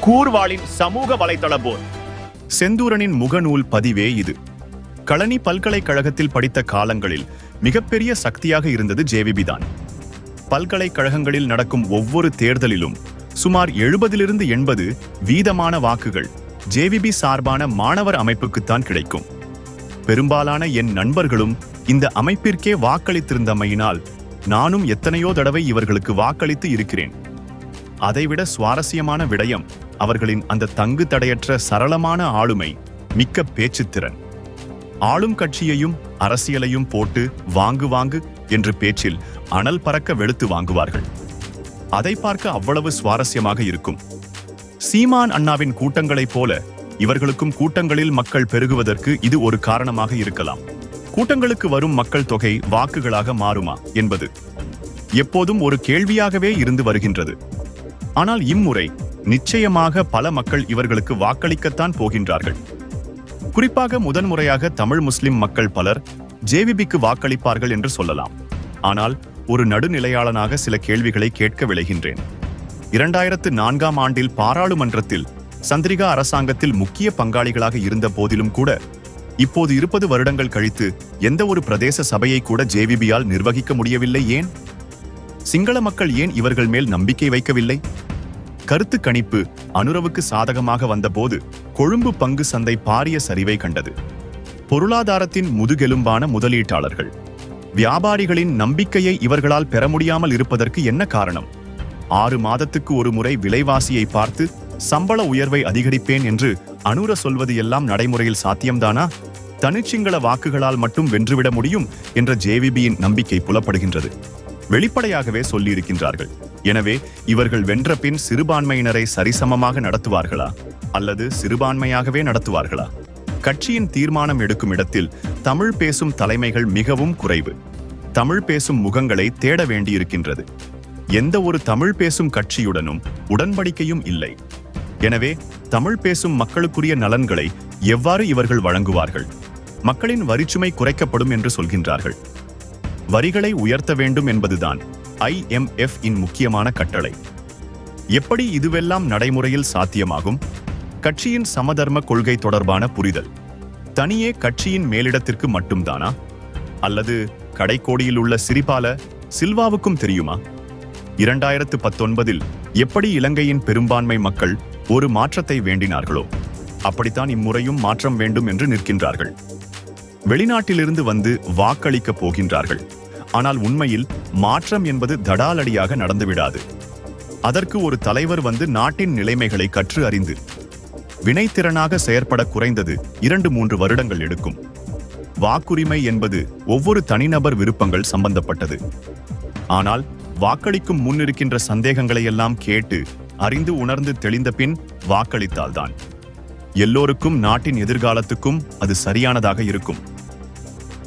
கூர்வாளின் சமூக வலைதள போர். செந்தூரனின் முகநூல் பதிவே இது. களனி பல்கலைக்கழகத்தில் படித்த காலங்களில் மிகப்பெரிய சக்தியாக இருந்தது ஜேவிபி தான். பல்கலைக்கழகங்களில் நடக்கும் ஒவ்வொரு தேர்தலிலும் சுமார் 70-80 வீதமான வாக்குகள் ஜேவிபி சார்பான மாணவர் அமைப்புக்குத்தான் கிடைக்கும். பெரும்பாலான என் நண்பர்களும் இந்த அமைப்பிற்கே வாக்களித்திருந்தமையினால் நானும் எத்தனையோ தடவை இவர்களுக்கு வாக்களித்து இருக்கிறேன். அதைவிட சுவாரஸ்யமான விடயம் அவர்களின் அந்த தங்கு தடையற்ற சரளமான ஆளுமை, மிக்க பேச்சுத்திறன். ஆளும் கட்சியையும் அரசியலையும் போட்டு வாங்கு என்று பேச்சில் அனல் பறக்க வெளுத்து வாங்குவார்கள். அதை பார்க்க அவ்வளவு சுவாரஸ்யமாக இருக்கும். சீமான் அண்ணாவின் கூட்டங்களைப் போல இவர்களுக்கும் கூட்டங்களில் மக்கள் பெருகுவதற்கு இது ஒரு காரணமாக இருக்கலாம். கூட்டங்களுக்கு வரும் மக்கள் தொகை வாக்குகளாக மாறுமா என்பது எப்போதும் ஒரு கேள்வியாகவே இருந்து வருகின்றது. ஆனால் இம்முறை நிச்சயமாக பல மக்கள் இவர்களுக்கு வாக்களிக்கத்தான் போகின்றார்கள். குறிப்பாக முதன்முறையாக தமிழ் முஸ்லிம் மக்கள் பலர் ஜேவிபிக்கு வாக்களிப்பார்கள் என்று சொல்லலாம். ஆனால் ஒரு நடுநிலையாளனாக சில கேள்விகளை கேட்க விளைகின்றேன். 2004ஆம் ஆண்டில் பாராளுமன்றத்தில் சந்திரிகா அரசாங்கத்தில் முக்கிய பங்காளிகளாக இருந்த போதிலும் கூட இப்போது 20 வருடங்கள் கழித்து எந்த ஒரு பிரதேச சபையை கூட ஜேவிபியால் நிர்வகிக்க முடியவில்லை. ஏன்? சிங்கள மக்கள் ஏன் இவர்கள் மேல் நம்பிக்கை வைக்கவில்லை? கருத்து கணிப்பு அனுரவுக்கு சாதகமாக வந்தபோது கொழும்பு பங்கு சந்தை பாரிய சரிவை கண்டது. பொருளாதாரத்தின் முதுகெலும்பான முதலீட்டாளர்கள், வியாபாரிகளின் நம்பிக்கையை இவர்களால் பெற முடியாமல் இருப்பதற்கு என்ன காரணம்? 6 மாதத்துக்கு ஒரு முறை விலைவாசியை பார்த்து சம்பள உயர்வை அதிகரிப்பேன் என்று அனுர சொல்வது எல்லாம் நடைமுறையில் சாத்தியம்தானா? தனிச்சிங்கள வாக்குகளால் மட்டும் வென்றுவிட முடியும் என்ற ஜேவிபியின் நம்பிக்கை புலப்படுகின்றது. வெளிப்படையாகவே சொல்லியிருக்கின்றார்கள். எனவே இவர்கள் வென்ற பின் சிறுபான்மையினரை சரிசமமாக நடத்துவார்களா அல்லது சிறுபான்மையாகவே நடத்துவார்களா? கட்சியின் தீர்மானம் எடுக்கும் இடத்தில் தமிழ் பேசும் தலைமைகள் மிகவும் குறைவு. தமிழ் பேசும் முகங்களை தேட வேண்டியிருக்கின்றது. எந்த ஒரு தமிழ் பேசும் கட்சியுடனும் உடன்படிக்கையும் இல்லை. எனவே தமிழ் பேசும் மக்களுக்குரிய நலன்களை எவ்வாறு இவர்கள் வழங்குவார்கள்? மக்களின் வரிச்சுமை குறைக்கப்படும் என்று சொல்கின்றார்கள். வரிகளை உயர்த்த வேண்டும் என்பதுதான் IMF இன் முக்கியமான கட்டளை. எப்படி இதுவெல்லாம் நடைமுறையில் சாத்தியமாகும்? கட்சியின் சமதர்ம கொள்கை தொடர்பான புரிதல் தனியே கட்சியின் மேலிடத்திற்கு மட்டும்தானா? அல்லது கடைக்கோடியில் உள்ள சிறிபால சில்வாவுக்கும் தெரியுமா? 2019இல் எப்படி இலங்கையின் பெரும்பான்மை மக்கள் ஒரு மாற்றத்தை வேண்டினார்களோ அப்படித்தான் இம்முறையும் மாற்றம் வேண்டும் என்று நிற்கின்றார்கள். வெளிநாட்டிலிருந்து வந்து வாக்களிக்கப் போகின்றார்கள். ஆனால் உண்மையில் மாற்றம் என்பது தடாலடியாக நடந்துவிடாது. அதற்கு ஒரு தலைவர் வந்து நாட்டின் நிலைமைகளை கற்று அறிந்து வினைத்திறனாக செயற்பட குறைந்தது 2-3 வருடங்கள் எடுக்கும். வாக்குரிமை என்பது ஒவ்வொரு தனிநபர் விருப்பங்கள் சம்பந்தப்பட்டது. ஆனால் வாக்களிக்கும் முன் இருக்கின்ற சந்தேகங்களை எல்லாம் கேட்டு அறிந்து உணர்ந்து தெளிந்த பின் வாக்களித்தால்தான் எல்லோருக்கும் நாட்டின் எதிர்காலத்துக்கும் அது சரியானதாக இருக்கும்.